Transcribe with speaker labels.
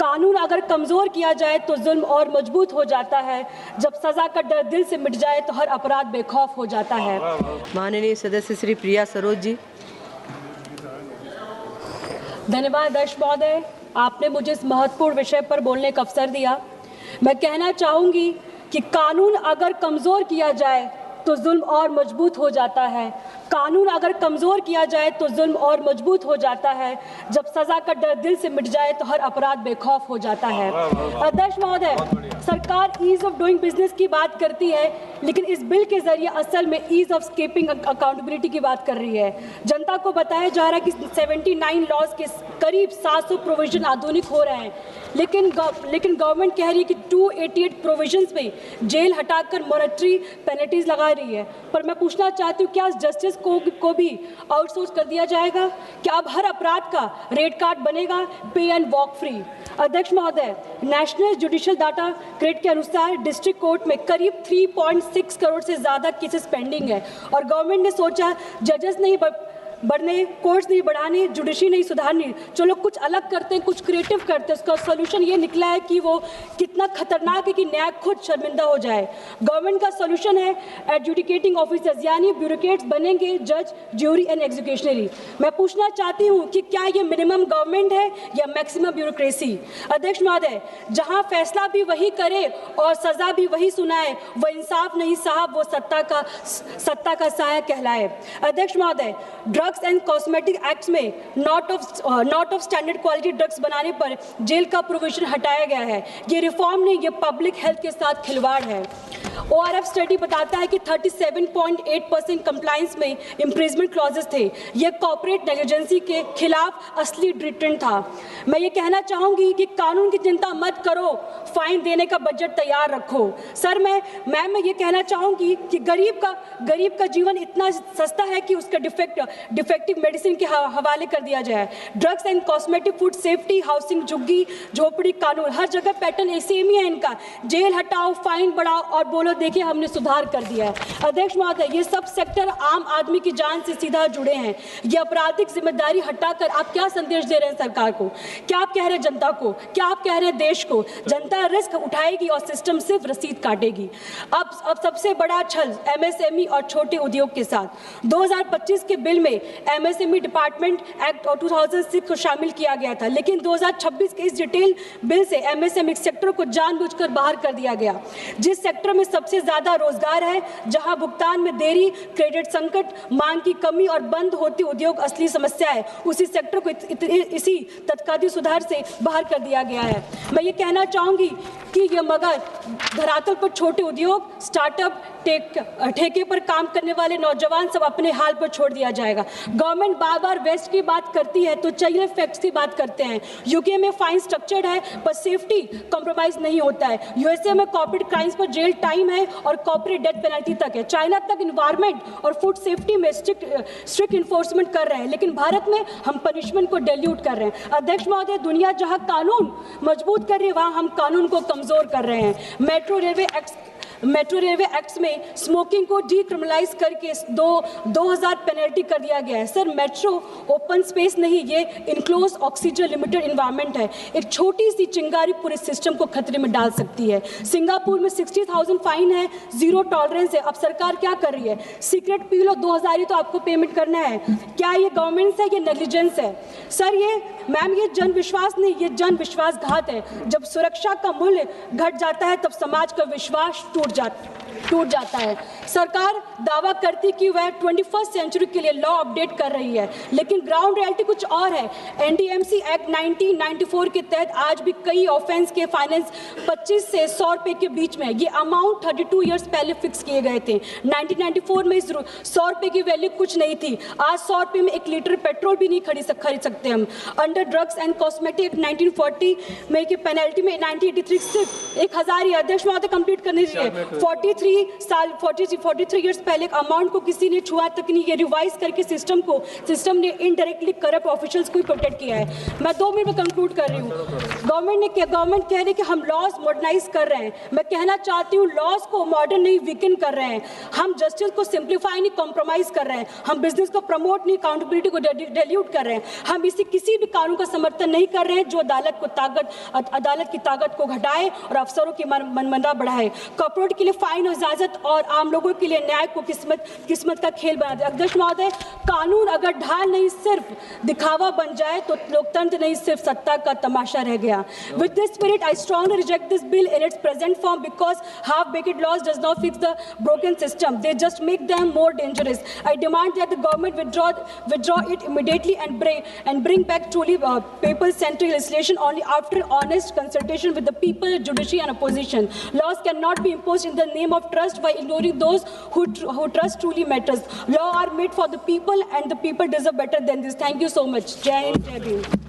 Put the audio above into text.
Speaker 1: कानून अगर कमज़ोर किया जाए तो जुल्म और मजबूत हो जाता है। जब सज़ा का डर दिल से मिट जाए तो हर अपराध बेखौफ हो जाता है।
Speaker 2: माननीय सदस्य श्री प्रिया सरोज जी।
Speaker 1: धन्यवाद अध्यक्ष महोदय, आपने मुझे इस महत्वपूर्ण विषय पर बोलने का अवसर दिया। मैं कहना चाहूँगी कि कानून अगर कमज़ोर किया जाए तो जुल्म और मजबूत हो जाता है। कानून अगर कमज़ोर किया जाए तो जुल्म और मजबूत हो जाता है। जब सज़ा का डर दिल से मिट जाए तो हर अपराध बेखौफ हो जाता है। अध्यक्ष महोदय, सरकार ईज़ ऑफ डूइंग बिजनेस की बात करती है, लेकिन इस बिल के जरिए असल में ईज़ ऑफ स्केपिंग अकाउंटेबिलिटी की बात कर रही है। जनता को बताया जा रहा है कि 79 लॉज के करीब 700 प्रोविजन आधुनिक हो रहे हैं, लेकिन गवर्नमेंट कह रही है कि 288 प्रोविजंस में जेल हटाकर मॉनेटरी पेनल्टीज लगा रही है। पर मैं पूछना चाहती हूँ, क्या जस्टिस को भी आउटसोर्स कर दिया जाएगा? क्या अब हर अपराध का रेड कार्ड बनेगा, पे एंड वॉक फ्री? अध्यक्ष महोदय, नेशनल जुडिशियल डाटा ग्रेड के अनुसार डिस्ट्रिक्ट कोर्ट में करीब 3.6 करोड़ से ज़्यादा केसेस पेंडिंग है और गवर्नमेंट ने सोचा जजेस नहीं बढ़ने, कोर्ट्स नहीं बढ़ाने, जुडिशरी नहीं सुधारनी, चलो कुछ अलग करते हैं, कुछ क्रिएटिव करते हैं। उसका सोल्यूशन ये निकला है कि वो कितना खतरनाक है कि न्याय खुद शर्मिंदा हो जाए। गवर्नमेंट का सोल्यूशन है एडजुडिकेटिंग ऑफिसर्स, यानी ब्यूरोक्रेट्स बनेंगे जज, ज्यूरी एंड एग्जीक्यूशनरी। मैं पूछना चाहती हूँ कि क्या ये मिनिमम गवर्नमेंट है या मैक्सिमम ब्यूरोक्रेसी? अध्यक्ष महोदय, जहाँ फैसला भी वही करे और सजा भी वही सुनाए, वो इंसाफ नहीं साहब, वो सत्ता का साया कहलाए। अध्यक्ष महोदय, ड्रग्स एंड कॉस्मेटिक एक्ट्स में not of standard quality drugs बनाने पर जेल का प्रोविजन हटाया गया है। ये रिफॉर्म नहीं, ये पब्लिक हेल्थ के साथ खिलवाड़ है। ORF स्टडी बताता है कि 37.8% कंप्लायंस में इम्प्रिजमेंट क्लॉजेस थे। ये कॉर्पोरेट नेग्लिजेंसी के खिलाफ असली ट्रीटमेंट था। मैं ये कहना चाहूँगी कि कानून की चिंता मत करो, फाइन देने का बजट तैयार रखो। सर मैं ये कहना चाहूँगी कि गरीब का जीवन इतना सस्ता है कि उसका डिफेक्टिव मेडिसिन के हवाले कर दिया जाए। Drugs and cosmetic, food safety, housing, झुग्गी झोपड़ी कानून, हर जगह पैटर्न सेम ही है इनका। जेल हटाओ, फाइन बढ़ाओ और बोलो देखिए हमने सुधार कर दिया है। अध्यक्ष महोदय, ये सब सेक्टर आम आदमी की जान से सीधा जुड़े हैं। ये आपराधिक जिम्मेदारी हटाकर आप क्या संदेश दे रहे हैं सरकार को? क्या आप कह रहे हैं जनता को? क्या आप कह रहे हैं देश को? जनता रिस्क उठाएगी और सिस्टम सिर्फ रसीद काटेगी। अब सबसे बड़ा छल MSME और छोटे उद्योग के साथ 2025 के बिल में MSME डिपार्टमेंट एक्ट 2006 को शामिल किया गया था, लेकिन 2026 के इस डिटेल बिल से MSME सेक्टर को जानबूझकर बाहर कर दिया गया। जिस सेक्टर में सबसे ज्यादा रोजगार है, जहां भुगतान में देरी, क्रेडिट संकट, मांग की कमी और बंद होती उद्योग असली समस्या है, उसी सेक्टर को इसी तत्कालीन सुधार से बाहर कर दिया गया है। मैं ये कहना चाहूंगी कि ये मगर धरातल पर छोटे उद्योग, स्टार्टअप, ठेके पर काम करने वाले नौजवान सब अपने हाल पर छोड़ दिया जाएगा। गवर्नमेंट बार बार वेस्ट की बात करती है तो चलिए फैक्ट्स की बात करते हैं। यूके में फाइन स्ट्रक्चर्ड है पर सेफ्टी कॉम्प्रोमाइज नहीं होता है। USA में कॉर्पोरेट क्राइम्स पर जेल टाइम है और कॉर्पोरेट डेथ पेनल्टी तक है। चाइना तक इन्वायरमेंट और फूड सेफ्टी में स्ट्रिक्ट इन्फोर्समेंट कर रहे हैं, लेकिन भारत में हम पनिशमेंट को डिल्यूट कर रहे हैं। अध्यक्ष महोदय, दुनिया जहां कानून मजबूत कर रही है वहां हम कानून को कमजोर कर रहे हैं। मेट्रो रेलवे एक्ट्स में स्मोकिंग को डीक्रिमिनलाइज करके 2000 पेनल्टी कर दिया गया है। सर, मेट्रो ओपन स्पेस नहीं, ये इनक्लोज ऑक्सीजन लिमिटेड इन्वायरमेंट है। एक छोटी सी चिंगारी पूरे सिस्टम को खतरे में डाल सकती है। सिंगापुर में 60,000 फाइन है, जीरो टॉलरेंस है। अब सरकार क्या कर रही है? सिगरेट पी लो 2000 ही तो आपको पेमेंट करना है। क्या ये गवर्नमेंट है, ये नेग्लिजेंस है? सर ये जन विश्वास नहीं, ये जन विश्वासघात है। जब सुरक्षा का मूल्य घट जाता है तब समाज का विश्वास टूट जाता है। सरकार दावा करती कि वह 21st सेंचुरी के लिए लॉ अपडेट कर रही है, लेकिन ग्राउंड रियलिटी कुछ और है। NDMC एक्ट 1994 के तहत आज भी कई ऑफेंस के फाइनेंस 25 से 100 रुपए के बीच में। ये अमाउंट 32 ईयर्स पहले फिक्स किए गए थे। 1994 में 100 रुपए की वैल्यू कुछ नहीं थी। आज 100 रुपए में 1 लीटर पेट्रोल भी नहीं खरीद सकते हम। Under drugs and cosmetic act 1940 में की पेनल्टी में 1983 सिर्फ 1000 ही। अध्यक्ष महोदय, कंप्लीट करने दीजिए। 43 ईयर्स पहले एक अमाउंट को किसी ने छुआ तक नहीं, ये रिवाइज करके सिस्टम ने इनडायरेक्टली करप्ट ऑफिशियल्स को प्रोटेक्ट किया है। मैं 2 मिनट में कंक्लूड कर रही हूँ। गवर्नमेंट कह रही है कि हम लॉज मॉडर्नाइज कर रहे हैं। मैं कहना चाहती हूँ लॉज को मॉडर्न नहीं वीकन कर रहे हैं, हम जस्टिस को सिंप्लीफाई नहीं कॉम्प्रोमाइज कर रहे हैं, हम बिजनेस को प्रमोट नहीं अकाउंटेबिलिटी को डाइल्यूट कर रहे हैं, हम किसी भी कानून का समर्थन नहीं कर रहे हैं जो अदालत की ताकत को घटाए और अफसरों की मनमाना बढ़ाए, कॉर्पोरेट के लिए फाइन और इजाजत और आम लोगों के लिए न्याय को किस्मत का खेल बना दे। अध्यक्ष महोदय, कानून अगर ढाल नहीं सिर्फ दिखावा बन जाए तो लोकतंत्र नहीं सिर्फ सत्ता का तमाशा रह गया। With this spirit, I strongly reject this bill in its present form because half-baked laws does not fix the broken system. They just make them more dangerous. I demand that the government withdraw it immediately and bring back truly people-centric legislation only after honest consultation with the people, judiciary, and opposition. Laws cannot be imposed in the name of trust by ignoring those who trust truly matters. Laws are made for the people, and the people deserve better than this. Thank you so much. Jai Hind, Jai Bhim.